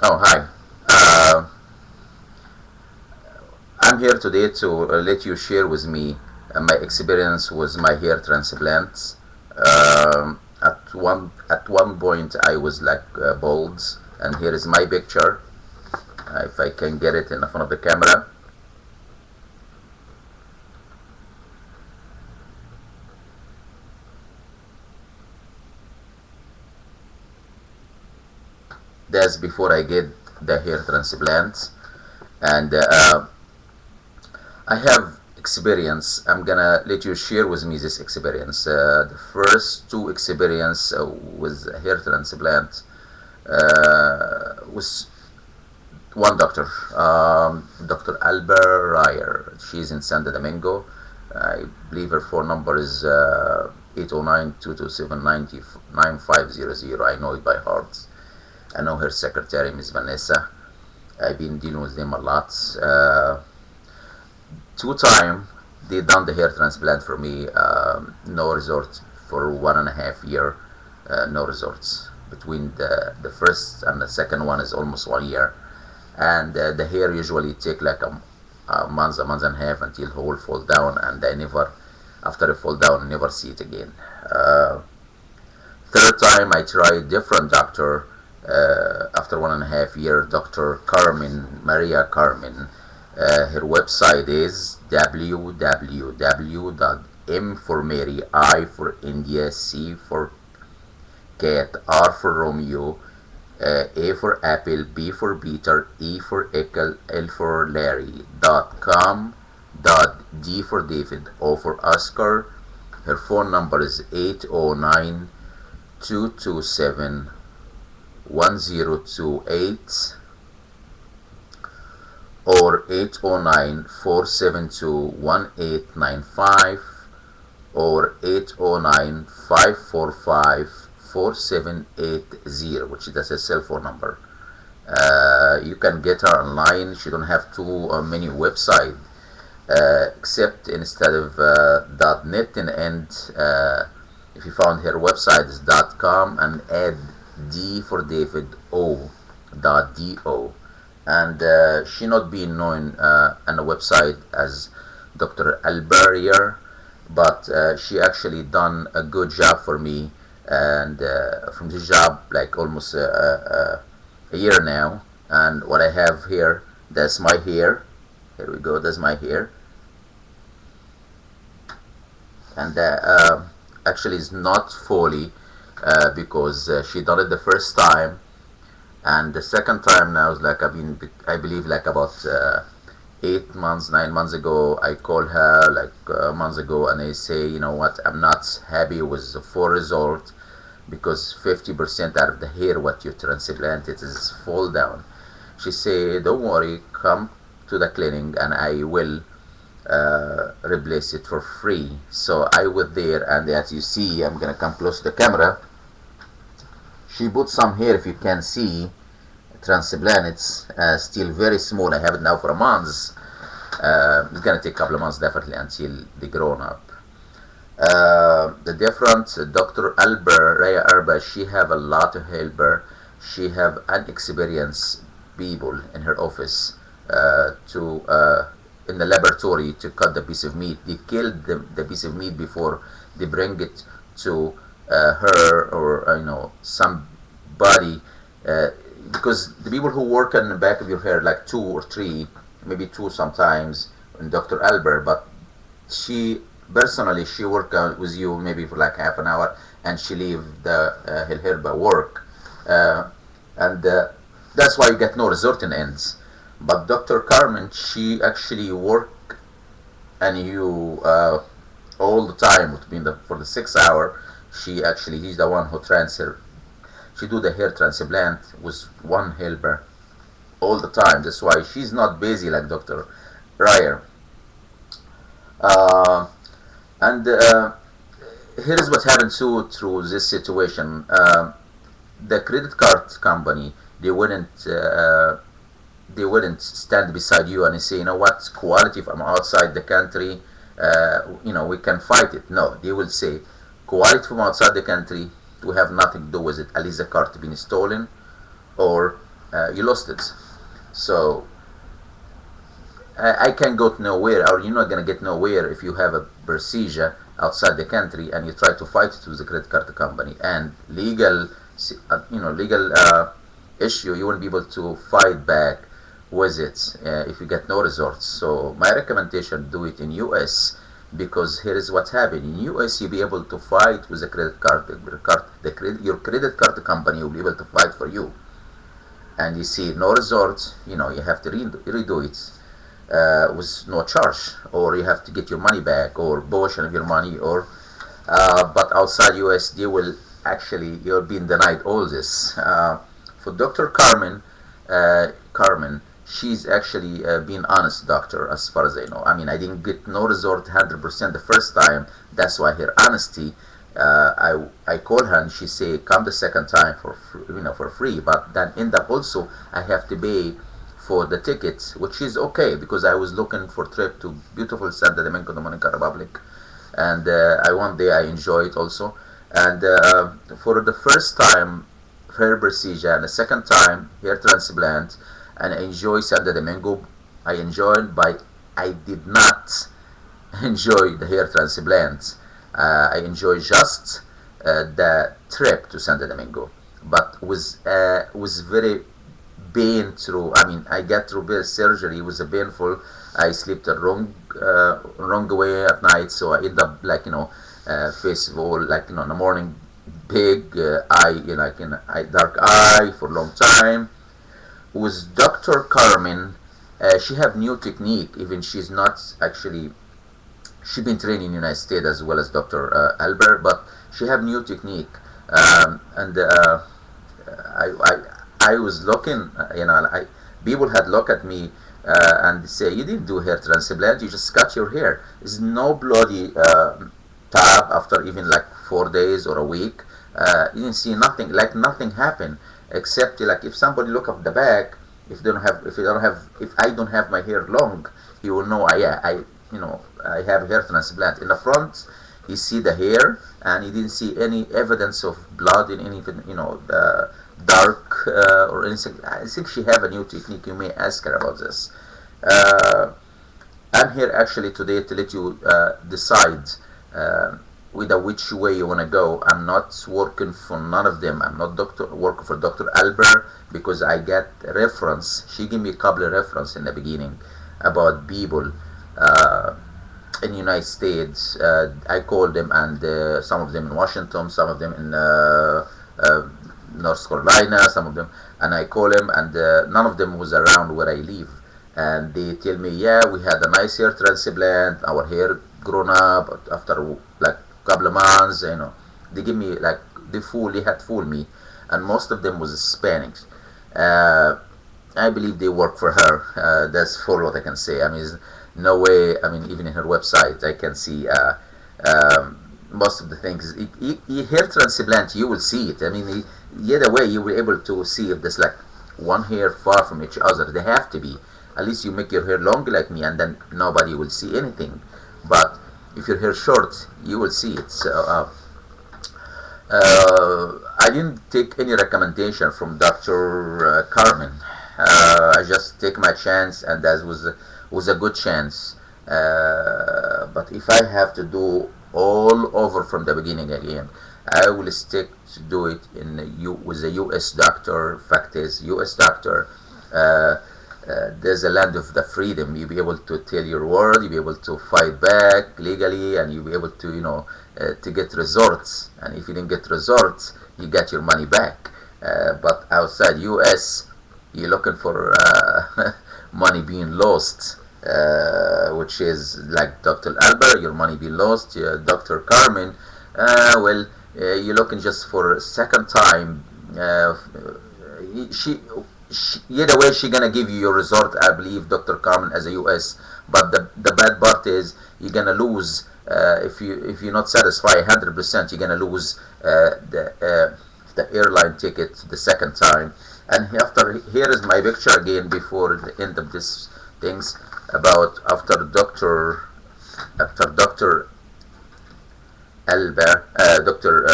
Oh, hi. Uh, I'm here today to let you share with me my experience with my hair transplants. At one point, I was like bald, and here is my picture. If I can get it in front of the camera, that's before I get the hair transplants, and I have experience. I'm gonna let you share with me this experience. The first two experience with hair transplant was one doctor, Dr. Alba Reyes. She's in Santo Domingo. I believe her phone number is 809 I know it by heart. I know her secretary, Miss Vanessa. I've been dealing with them a lot. Two time they done the hair transplant for me. No results for 1.5 year. No results. Between the first and the second one is almost 1 year, and the hair usually take like a month and a half until it will fall down, and I never, after it fall down, never see it again. Third time I tried different doctor. After 1.5 year, Dr. Carmen, Maria Carmen. Her website is www.m for Mary, I for India, C for Cat, R for Romeo, A for Apple, B for Peter, E for Echo, L for Larry, .com, D for David, O for Oscar. Her phone number is 809 227 1028 or 809-472-1895 or 809-545-4780, which is a cell phone number. You can get her online. She don't have too many website, except instead of .net in the end, if you found her website is .com and add D for David, O.do, and she not being known on the website as Dr. Alberier, but she actually done a good job for me, and from this job like almost a year now. And what I have here, that's my hair. Here we go, that's my hair, and actually it's not fully because she done it the first time, and the second time now is like I believe like about 8 months, 9 months ago. I called her like months ago, and I say, you know what, I'm not happy with the full result because 50% out of the hair what you transplanted is fall down. She say, don't worry, come to the clinic and I will replace it for free. So I was there, and as you see, I'm gonna come close to the camera. She put some hair, if you can see, transplant. It's still very small. I have it now for a month. It's gonna take a couple of months definitely until they grown up. The different Dr. Raya Arba, she have a lot of helper. She have unexperienced people in her office to in the laboratory to cut the piece of meat. They killed the piece of meat before they bring it to her, or somebody, because the people who work on the back of your hair, like two or three, maybe two sometimes, and Dr. Albert, but she personally she work with you maybe for like half an hour, and she leave the her hair by work, and that's why you get no result in ends. But Dr. Carmen, she actually work and you all the time between for the 6 hour. He's the one who transfer. She do the hair transplant with one helper all the time. That's why she's not busy like Dr. Ryer. Uh, and Here is what happened too through this situation. The credit card company, they wouldn't stand beside you and say, you know what, quality from outside the country, we can fight it. No, they will say, quality from outside the country, we have nothing to do with it. At least the card been stolen, or you lost it. So I can go nowhere, or you're not gonna get nowhere if you have a procedure outside the country and you try to fight it with the credit card company and legal issue. You won't be able to fight back with it if you get no results. So my recommendation: do it in US, because here is what happened in US. You'll be able to fight with the credit card. Your credit card company will be able to fight for you, and you see no results. You have to redo it with no charge, or you have to get your money back, or portion of your money, or but outside US they will actually, you're being denied all this. For Dr. Carmen, she's actually being honest doctor as far as I know. I mean, I didn't get no result 100% the first time. That's why her honesty. I called her and she say come the second time for free, but then end up also I have to pay for the tickets, which is okay because I was looking for trip to beautiful Santo Domingo, Dominican Republic, and I one day I enjoy it also. And for the first time hair procedure and the second time hair transplant, and I enjoy Santo Domingo. I enjoyed, but I did not enjoy the hair transplant. I enjoy just the trip to Santo Domingo, but was very pain through. I mean, I got through the surgery. It was a painful. I slept the wrong way at night, so I end up like face of all, like in the morning, big eye, like dark eye for a long time. With Dr. Carmen, she have new technique. Even she's not actually, she been trained in the United States as well as Dr. Albert, but she have new technique. And I was looking, people had looked at me and say, you didn't do hair transplant, you just cut your hair. There's no bloody tab after even like 4 days or a week. You didn't see nothing, like nothing happened, except like if somebody look up the back, if I don't have my hair long, he will know I have hair transplant. In the front, he see the hair, and he didn't see any evidence of blood in anything, dark or anything. I think she have a new technique. You may ask her about this. I'm here actually today to let you decide with which way you want to go. I'm not working for none of them. I'm not working for Dr. Albert because I get reference. She gave me a couple of reference in the beginning about people in the United States. I called them, and some of them in Washington, some of them in North Carolina, some of them, and I call them, and none of them was around where I live. And they tell me, yeah, we had a nice hair transplant, our hair grown up after like couple of months. They give me like they had fooled me, and most of them was Hispanics. I believe they work for her. That's for what I can say. I mean, there's no way. I mean, even in her website, I can see most of the things. Hair transplant, you will see it. I mean, either way, you will be able to see if there's like one hair far from each other. They have to be. At least you make your hair long like me, and then nobody will see anything. But if your hair short, you will see it. So I didn't take any recommendation from Dr. Carmen. I just take my chance, and that was a good chance. But if I have to do all over from the beginning again, I will stick to do it with a U.S. doctor. Fact is, U.S. doctor. There's a land of the freedom. You'll be able to tell your word. You'll be able to fight back legally, and you'll be able to to get results. And if you didn't get results, you get your money back. But outside U.S., you're looking for money being lost, which is like Dr. Albert, your money being lost. Dr. Carmen, you're looking just for a second time. Either way, she's gonna give you your result. I believe Dr. Carmen as a U.S. But the bad part is you're gonna lose if you're not satisfied 100%. You're gonna lose the airline ticket the second time. And here is my picture again before the end of this things about after Dr. Albert, Dr.